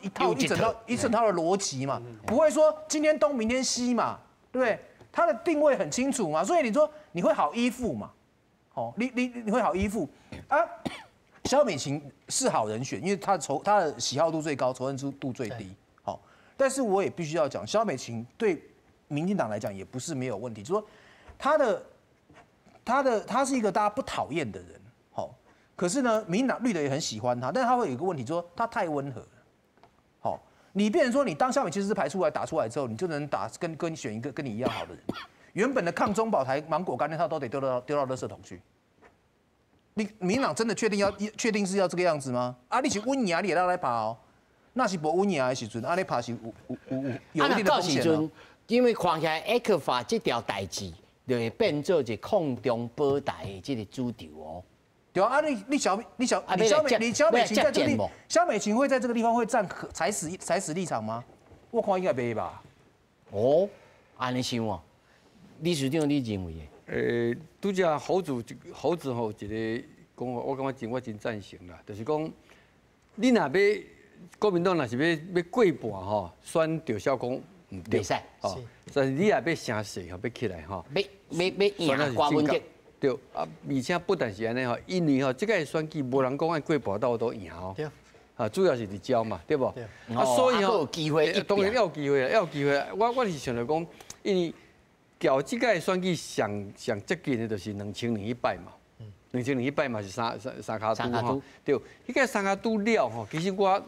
一整套的逻辑嘛，不会说今天东明天西嘛，对不对？他的定位很清楚嘛，所以你说你会好依附嘛？哦，你会好依附啊？萧美琴是好人选，因为他的喜好度最高，仇恨度最低。好，但是我也必须要讲，萧美琴对民进党来讲也不是没有问题，就说他是一个大家不讨厌的人。好，可是呢，民进党绿的也很喜欢他，但是他会有一个问题，就是说他太温和了。好。你变成说，你当萧美琴是排出来打出来之后，你就能打跟选一个跟你一样好的人。原本的抗中保台芒果干那套都得丢到垃圾桶去。民党真的确定是要这个样子吗？啊，你是温雅你也来爬哦，那是不温雅的时阵，啊，你爬是有一定的风险哦。因为看起来 X 法这条代志，就会变做一抗中保台的这个主轴哦。对啊，你萧美琴在这里，萧美琴会在这个地方会站踩死立场吗？我看应该袂吧。哦，安尼想哦，理事长你认为的？拄只猴子吼一个讲，我感觉我真赞成啦，就是讲，你若要国民党若是要过半吼，选赵少康唔对，袂使哦，但是你也要成势吼，要起来吼，要赢郭文哲。对啊，而且不但是安尼吼，因为吼，这个选举无人讲爱过半道都赢吼。对。啊，主要是伫招嘛，对不？对。啊，所以吼，有机会，当然要有机会，要有机会。我是想着讲，因为交这个选举上接近的，就是2001嘛。2001嘛是三卡都吼。对。迄个三卡都了吼，其实我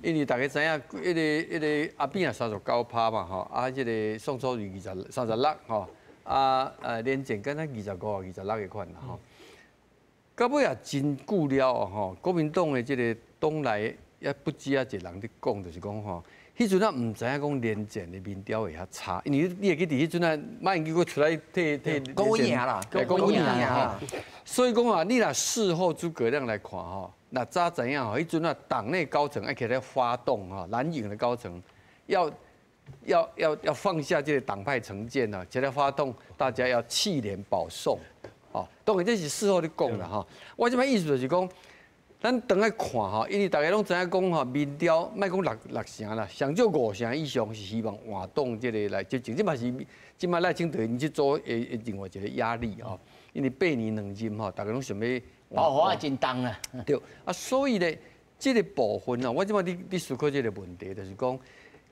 因为大家知影，迄个阿扁也39%嘛吼，啊，这个宋楚瑜36吼。年前敢若25号、26个款啦吼。到尾也真久了吼，国民党的这个党内也不止一个人伫讲，就是讲吼。 迄阵啊，唔知影讲连战的民调会遐差，因为你会记伫迄阵啊，马英九出来替讲赢啦，讲赢啦。所以讲啊，你若事后诸葛亮来看吼，那早知影吼，迄阵啊，党内高层爱起来发动哈，蓝营的高层要放下这个党派成见啊，起来发动大家要弃联保送，哦，当然这是事后咧讲啦哈。我这摆意思就是讲。 咱等来看吼，因为大家拢知影讲吼，民调莫讲六成啦，上少5成以上是希望换党这个来执政，这嘛是即马赖清德因去做另外一个压力吼，因为8年2任吼，大家拢想要爆发真重啊。对啊，所以咧，这个部分哦，我即马你思考这个问题，就是讲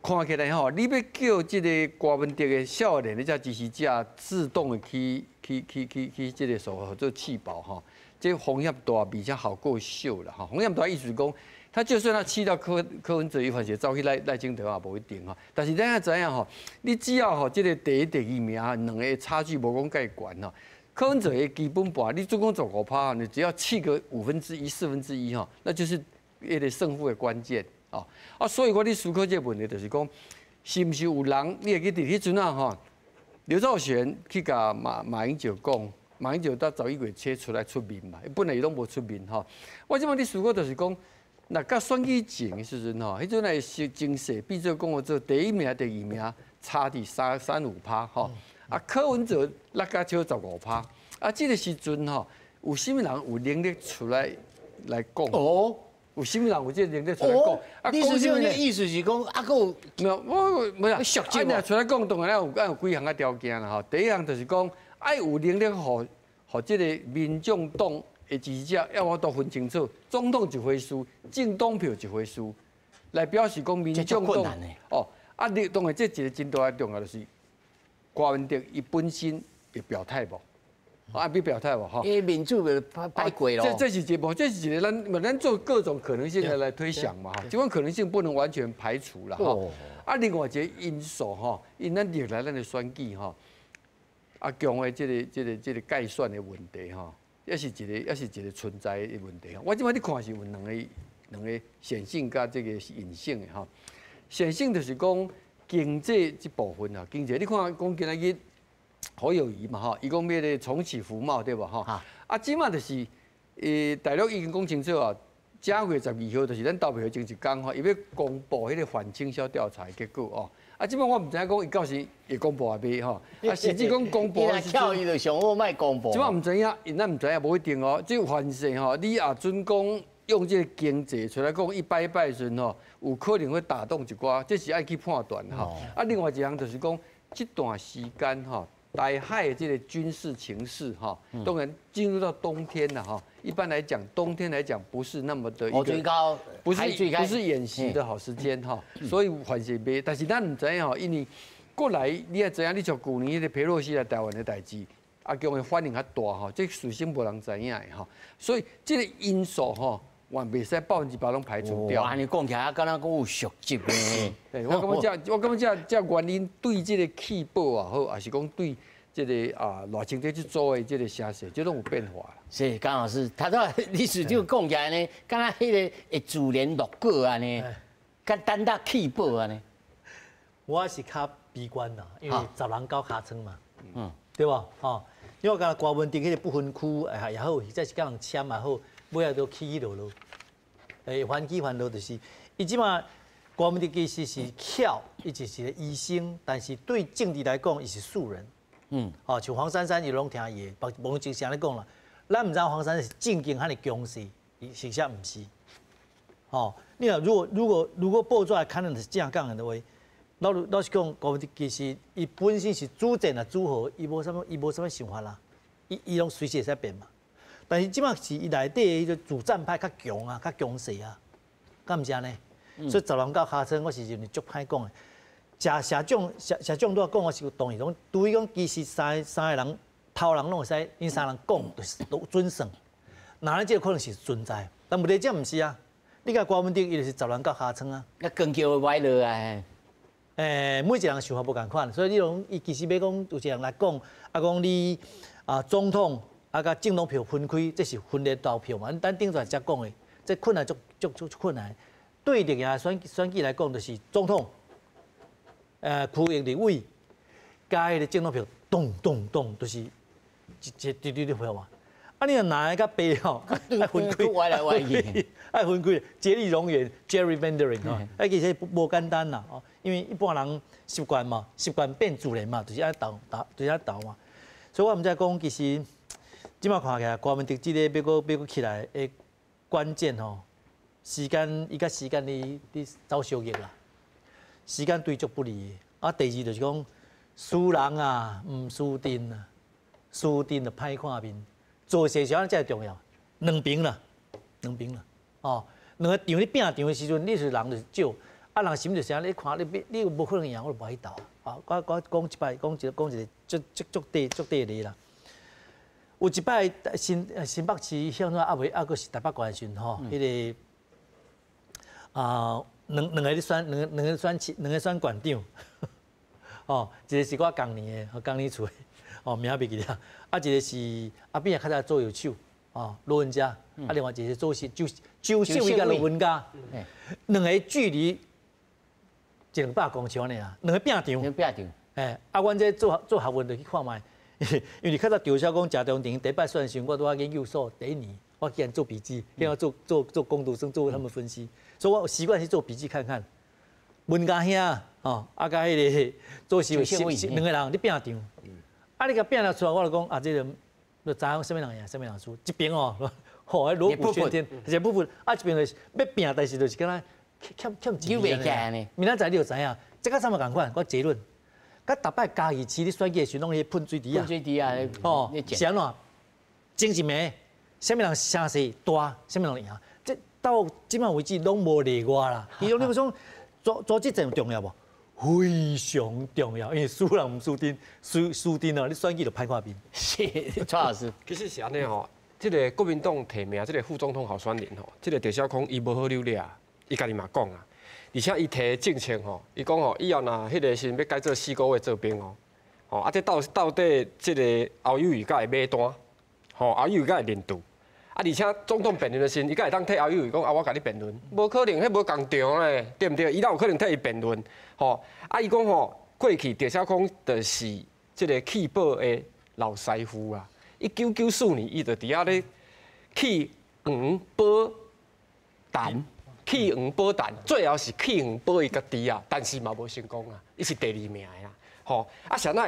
看起来吼，你要叫这个郭文德的少年的这支持者自动的去这个所谓做弃保吼。 这风险大，比较好过秀了哈。风险大意思是讲，他就算他气到柯文哲，伊反正走去赖清德也无一定哈。但是咱也知影吼，你只要吼这个第一、第二名两个差距无讲介悬吼。柯文哲的基本盘，你总共15%，你只要气个1/5、1/4哈，那就是一个胜负的关键啊。啊，所以我咧思考这个问题，就是讲，是不是有人你会记伫迄阵啊吼，刘兆玄去甲马英九讲。 马英九到11月初出来出面嘛，本来伊拢无出面吼。我即摆你思考就是讲，那甲选举前的时阵吼，迄阵来是精细，比做讲做第一名、第二名差伫35%吼。啊，柯文哲落甲超15%。啊，这个时阵吼，有啥物人有能力出来讲？哦，有啥物人有这能力出来讲？啊，你是这个意思是讲啊，有没有？我没有。啊，你出来讲，当然有几项条件啦吼。第一项就是讲。 爱有能力，互这个民众党的支持者，要我都分清楚，总统一回事，政党票一回事，来表示讲民众党哦。啊，你当然这一个真大重要就是郭文德伊本身会表态无？啊，要表态无？吼。因为民主歹过咯。这是一个，这是一个，咱做各种可能性来推想嘛。哈，这款可能性不能完全排除了哈。啊，另外一个因素哈，因咱历来咱的选举哈。 啊，强的这个概算的问题吼，也是一个存在的问题。我即摆你看是有两个显性甲这个隐性的吼。显性就是讲经济这部分啊，经济你看讲今仔日侯友宜嘛吼，伊讲要咧重启服贸对无吼？啊，即摆就是大陆已经讲清楚啊，正月12号就是咱投票前一天吼，伊要公布迄个反倾销调查的结果哦。 啊，即摆我唔知影讲伊到时会公布啊未吼？啊，甚至讲公布的时候，伊就上好卖公布。即摆唔知影，因咱唔知影，无一定哦。即凡是吼，你也准讲用这个经济出来讲一摆的时阵吼，有可能会打动一寡，这是爱去判断吼。啊，另外一项就是讲，这段时间吼，台海的这个军事情势哈，当然进入到冬天了哈。一般来讲，冬天来讲不是那么的一个，不是演习的好时间哈，所以还是袂。但是咱唔知影吼，因为过来你也知影，你像去年迄个佩洛西来台湾的代志，啊，强的反应较大吼，这事先无人知影的哈，所以这个因素吼。 我袂使100%拢排除掉。安尼讲起来，敢若讲有属实呢。对，我感觉这原因对这个气保啊好，还是讲对这个热情在去做的这个城市，这拢有变化。是，江老师，他说历史就讲起来呢，敢若迄个会自然落果安尼，甲单打气保安尼。我是较悲观啦，因为10人高尻川嘛，对吧？吼，因为我感觉郭文定迄个不分区也好，或者是甲人签也好。 尾仔都起起落落，翻起翻落就是，伊即马郭文定其实是巧，伊就是个医生，但是对政治来讲，伊是素人。哦，像黄珊珊伊拢听伊的，无正常咧讲啦，咱毋知黄珊珊是正经汉的强势，伊实际毋是。哦，你若如果报出来可能是正讲的话，老实讲，郭文定其实伊本身是主战啊主和，伊无啥物想法啦，伊拢随时会使变嘛。 但是即马是伊内底迄个主战派较强啊，较强势啊，敢毋是安尼？所以10人到尻川，我是认为足歹讲的。社长都讲，我是有同意，讲除非讲其实三个人头人拢会使，因3人讲就是都准算，哪能这个可能是存在？但问题这毋是啊，你甲郭文定伊就是10人到尻川啊。那更叫歪了啊！每一个人想法不共款，所以伊其实要讲有一人来讲，讲你总统甲政党票分开，这是分裂投票嘛。咱顶阵才讲的，这困难足困难。对立啊选举来讲，就是总统、区域立委加迄个政党票，咚，就是一票嘛。你若拿个白吼，爱分开，歪来歪去，爱分开，竭力容颜 （gerrymandering） 吼，其实无简单啦哦，因为一般人习惯嘛，习惯变自然嘛，就是爱斗嘛。所以我们在讲，其实即马看起来，国民党这个要起来的关键吼，时间伊甲时间你走相逆啦，时间对足不利的。第二就是讲，输人啊，唔输阵啊，输阵就歹看面。做事时阵才重要，两边啦，哦，两个场你拼场的时阵，你是人就是少，人心就是啥，你看你无可能赢，我就无去斗啊。我讲一摆，讲一个足地理啦。有一摆新北市乡怎还阁是台北县时吼，迄个两个选馆长，哦，一个是我同年的，同年厝的。哦，名袂记了，一个是阿扁较早做右手，哦，罗文嘉，另外一个是周秀伊甲罗文嘉，两个距离100公尺呢啊，两个拼场，阮这做学问就去看卖，因为较早调查讲贾中庭第一摆选时，我拄仔研究所第一年，我竟然做笔记，另外做工读生做他们分析，所以我习惯去做笔记看看。文嘉兄哦，甲迄个周秀两个人咧拼场。你甲拼了出来，我就讲这个就知影什么人赢，什么人输。一边哦，吼，锣鼓喧天，而且不分。一边就是要拼，但是就是敢若欠钱呢。明仔载你就知影，这个啥物共款？我结论，甲逐摆嘉义市咧选举时拢去喷水池啊，哦，是安怎？前一暝，什么人声势大，什么人赢？这到今晚为止拢无例外啦。伊用那个种做这阵重要无？非常重要，因为输人唔输阵，输阵哦，你选举就歹看面。是，蔡老师，其实是安尼吼，这个国民党提名这个副总统候选人吼，这个赵少康伊无好溜俩，伊家己嘛讲啊，而且伊提的政策吼，伊讲吼，以后若迄个是要改做4个月做兵哦，吼这到底这个侯友宜才会买单，吼侯友宜才会认赌。而且总统辩论的时，伊敢会当替侯友宜讲我甲你辩论，无可能，迄无共场咧，对毋对？伊哪有可能替伊辩论？吼，伊讲吼，过去赵少康就是即个弃保的老师傅啊。1994年，伊就伫遐咧弃黄保蛋，弃黄保蛋，最后是弃黄保伊家己啊，但是嘛无成功啊，伊是第2名的啦。吼，谁哪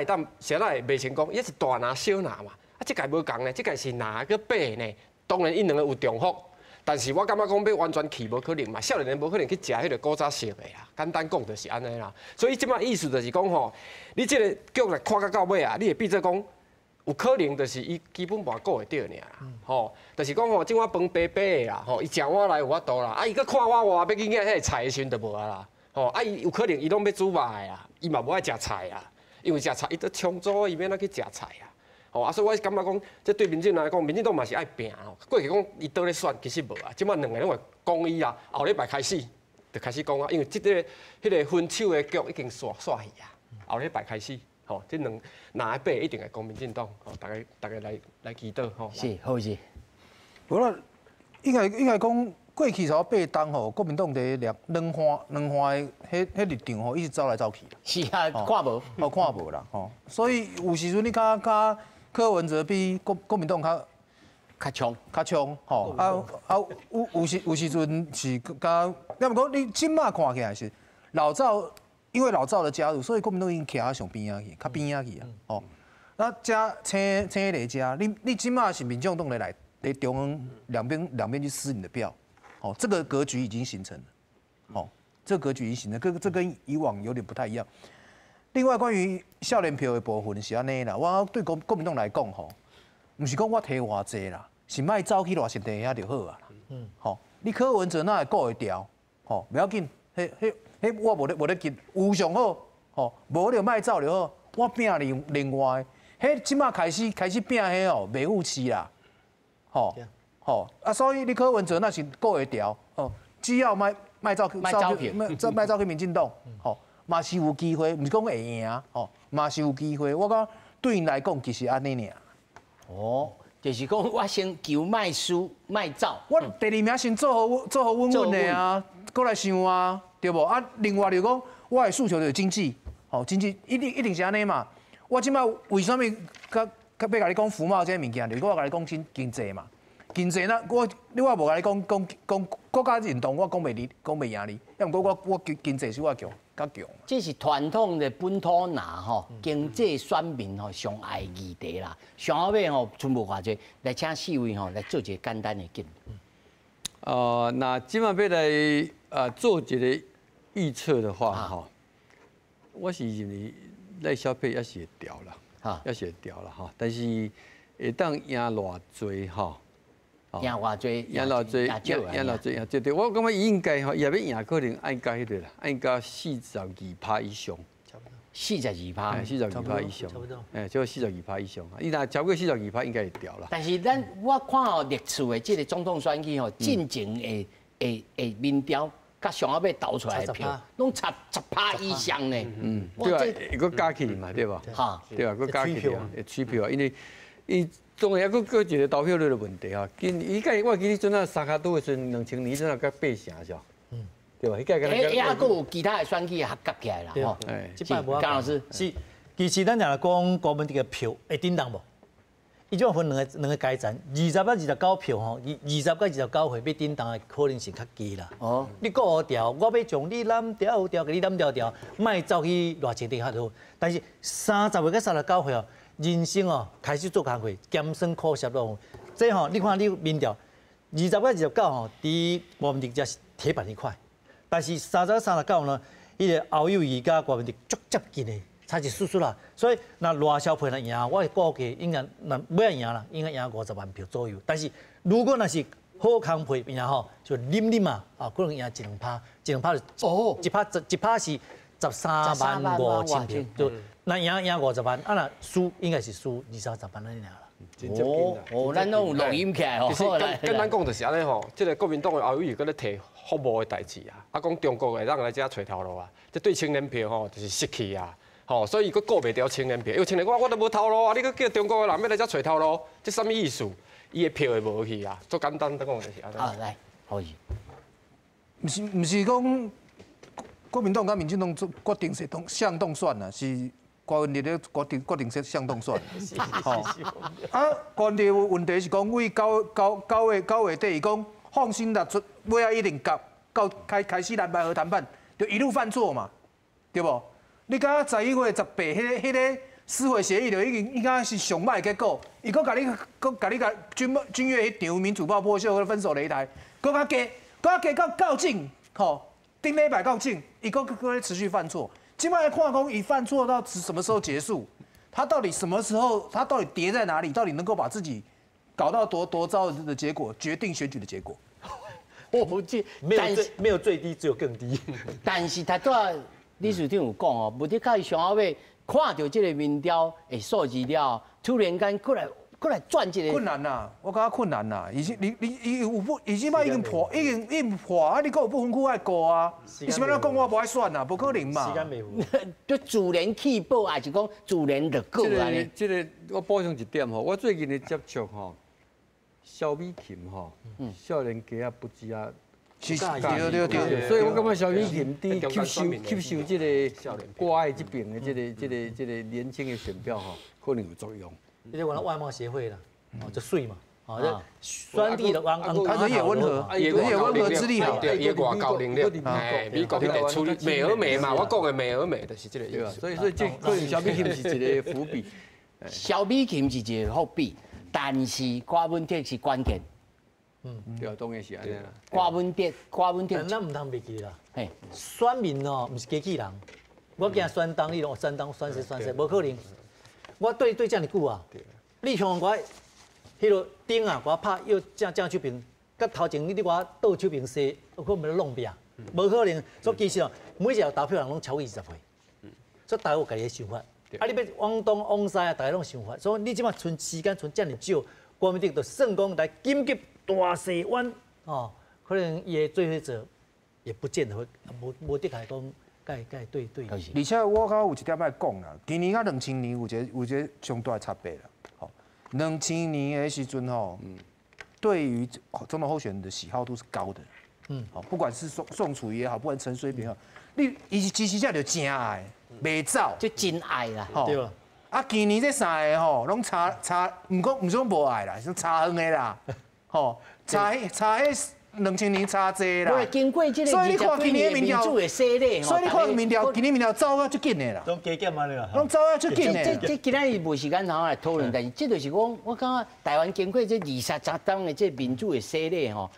会袂成功？伊是大拿小拿嘛，即届无共呢，即届是拿个八呢。当然，因两个有重复，但是我感觉讲要完全去无可能嘛，少年人无可能去食迄个古早食的啦。简单讲就是安尼啦。所以即摆意思就是讲吼，你即个局来看到尾啊，你会变做讲有可能就是伊基本盘顾会到尔啦。吼，就是讲吼，即碗饭白白的啦，吼，伊食我来有法度啦。伊搁看我话要去捡迄个菜的时阵就无啊啦。吼，伊有可能伊拢要煮肉的啦，伊嘛无爱食菜啊，因为食菜伊都冲煮，伊免哪去食菜啊。哦，所以我感觉讲，这对民进党来讲，民进党嘛是爱拼哦。过去讲伊倒咧选，其实无啊。即摆两个拢会讲伊啊，后礼拜开始就开始讲啊，因为迄个分手的局已经煞去啊。后礼拜开始，吼，这哪一辈一定会讲民进党，吼，大家来祈祷吼。是，好是。无啦，应该讲过去头8冬吼，国民党伫两岸的迄立场吼，一直走来走去。是啊，看无，看无啦，吼。所以有时阵你甲柯文哲比国民党较冲，吼有时阵是甲，要么讲你今麦看起来是老赵，因为老赵的加入，所以国民党已经徛喺上边仔去，较边仔去啊，吼。那加青来加，你今麦是民众党来中央两边去撕你的票，哦，这个格局已经形成了，哦，这个格局已经形成，这跟以往有点不太一样。另外，关于少年票的部分是安尼啦，我对国民党来讲吼，唔是讲我提偌济啦，是莫走去偌实地遐就好啊。吼，你柯文哲哪会顾会调？吼，不要紧，我无咧紧，有上好，吼，无就莫走就好。我拼另外，即马开始拼迄哦，袂有市啦，吼，所以你柯文哲那是顾会调，哦，只要莫走去民进党，吼。嘛是有机会，毋是讲会赢，吼，嘛是有机会。我讲对因来讲，其实安尼尔。哦，就是讲我先求卖输卖走。我第2名先做好稳稳的啊，过来想啊，对无？啊，另外就讲，我的诉求就是经济，吼，经济一定是安尼嘛。我即摆为什么要甲你讲服贸这物件？就是我甲你讲经济嘛。经济呢，我无甲你讲国家运动，我讲袂赢你。要毋过我经济是我强较强。这是传统的本土拿吼，经济选民吼上爱议题啦。上后尾吼，全部偌济，来请4位吼来做一个简单的建议。那今晚要来做一个预测的话，哈，我是认为赖萧配也是会调啦，也是会调啦哈。但是会当赢偌济哈？赢偌济，赢偌济，赢偌济，赢对对。我感觉伊应该吼，也要赢，可能爱加迄个啦，爱加42%以上。42%，42%以上，就42%以上。伊若超过42%，应该会调啦。但是我看哦，历次的这个总统选举吼，进前的民调，甲上后尾投出来的票，拢差10%以上呢。对啊，会搁加起嘛，对吧？哈，对啊，搁加起啊，会吹票啊，因为伊。当然，搁一个投票率的问题哈。我记得阵啊，三卡都的时阵，2000年阵啊，甲8成是吧？对吧？还佫有其他的选举也合夹起来啦，吼。这摆无江老师是，其实咱若讲国民党嘅票会叮当无？伊就分两个阶层，20到29票吼，20到29岁要叮当的可能性较低啦。哦，你顾调，我要将你揽调，给你揽调，莫走去偌前地较好。但是30岁到39岁哦。人生哦，开始做工课，艰酸苦涩咯。这吼，你看你民调，20到29吼，伫国民党才是铁板一块。但是30到39呢，迄个侯友宜甲国民党足接近的，差是输啦。所以那赖萧配来赢，我会估计应该不要赢啦，应该赢50万票左右。但是如果那是好康配赢吼，就啉嘛，可能赢1-2%，1-2%哦，1%是135000票，就。那赢50万，那输应该是输20-30万那样啦。哦，咱拢有录音起来吼。其实简单讲就是安尼吼，这个国民党的侯友宜搁咧提服务的代志啊，讲中国会让来遮找头路啊，这对青年票吼就是失去啊，吼，所以佫顾袂掉青年票，因为青年我都无头路啊，你佫叫中国的人要来遮找头路，这什么意思？伊的票会无去啊，做简单讲就是安尼。好，来，可以。毋是讲国民党甲民进党决定是向动算啦，是。高问题咧，决定说向动算，吼高问题问题是讲，为9月底，伊讲放心啦，尾仔一定到开始蓝白合谈判，就一路犯错嘛，对不？你敢11月18，迄个撕毁协议就已经是上歹的结果，伊甲你君越迄场民主爆破秀分手擂台，搁加到境，吼，顶礼拜到境，伊搁咧持续犯错。今麦看讲，以犯错到什么时候结束？他到底什么时候？他到底跌在哪里？到底能够把自己搞到多糟的结果，决定选举的结果？我这没有最低，只有更低。但是他都李书长有讲哦，目的到上后尾看到这个民调的数字了，突然间过来转这个困难呐，我感觉困难呐，已经已经把已经破，啊！你讲有不分区爱过啊？你是要咱讲我无爱选啊？不可能嘛！时间没有，就自然起步，还是讲自然就过啊？这个我补充一点吼，我最近的接触吼，萧美琴吼，少年家啊不知啊。对，所以我感觉萧美琴伫吸收这个国外这边的这个年轻的选票吼，可能有作用。你就讲外贸协会啦，就水嘛，就选地的他人也温和，人也温和之力好，对，也外交能力，哎，美国迄个处理美而美嘛，我讲的美而美就是这个意思。所以这可能萧美琴是一个伏笔，萧美琴是一个伏笔，但是郭文哲是关键。对啊，当然是安尼啦。郭文哲，但咱唔通袂记啦。嘿，选民哦，唔是机器人。我惊选党，你拢选党选谁，无可能。我对这么久啊，你像我迄个钉啊，我拍又正手柄，甲头前你我倒手柄洗，我可能弄壁，无可能。所以其实哦，每一个投票人拢超过20岁，所以大家有家己的想法。啊，你要往东往西啊，大家拢想法。所以你即马剩时间剩这么少，国民党就算讲来紧急大洗碗哦，可能伊的追随者也不见得会无得来讲对。而且我感觉有一点要讲啦，今年甲2000年有一个上大的差别啦。吼，2000年的时阵吼，对于总统候选人的喜好度是高的。好，不管是宋楚瑜也好，不管陈水扁也好，伊支持者就真爱，袂走，就真爱啦。对吧？啊，今年这三个吼，拢差，唔讲无爱啦，是差远的啦。吼，差迄2000年差济啦。经过这个所以你看今年民调的洗礼，所以你看民调，今年民调走啊足紧的啦。拢加减安尼啦。拢走啊足紧的。这今仔日无时间好来讨论，但是这就是我感觉台湾经过这23档的这民主的洗礼吼，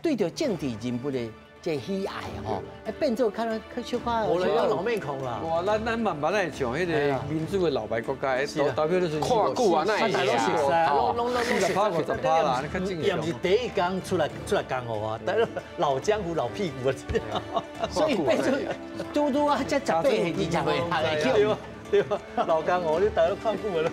对着政治人物的这喜爱吼，变做较小可。无人要老面孔啦。哇，咱慢慢来像迄个民主的老牌国家，投票的时候看久啊，那会啊，拢40%、50%啦，你较正常。也不是第一天出来讲话啊，但是老江湖老屁股啊，所以变做拄啊，才18岁、20岁，还会叫。对吧？老江湖你大家看久了。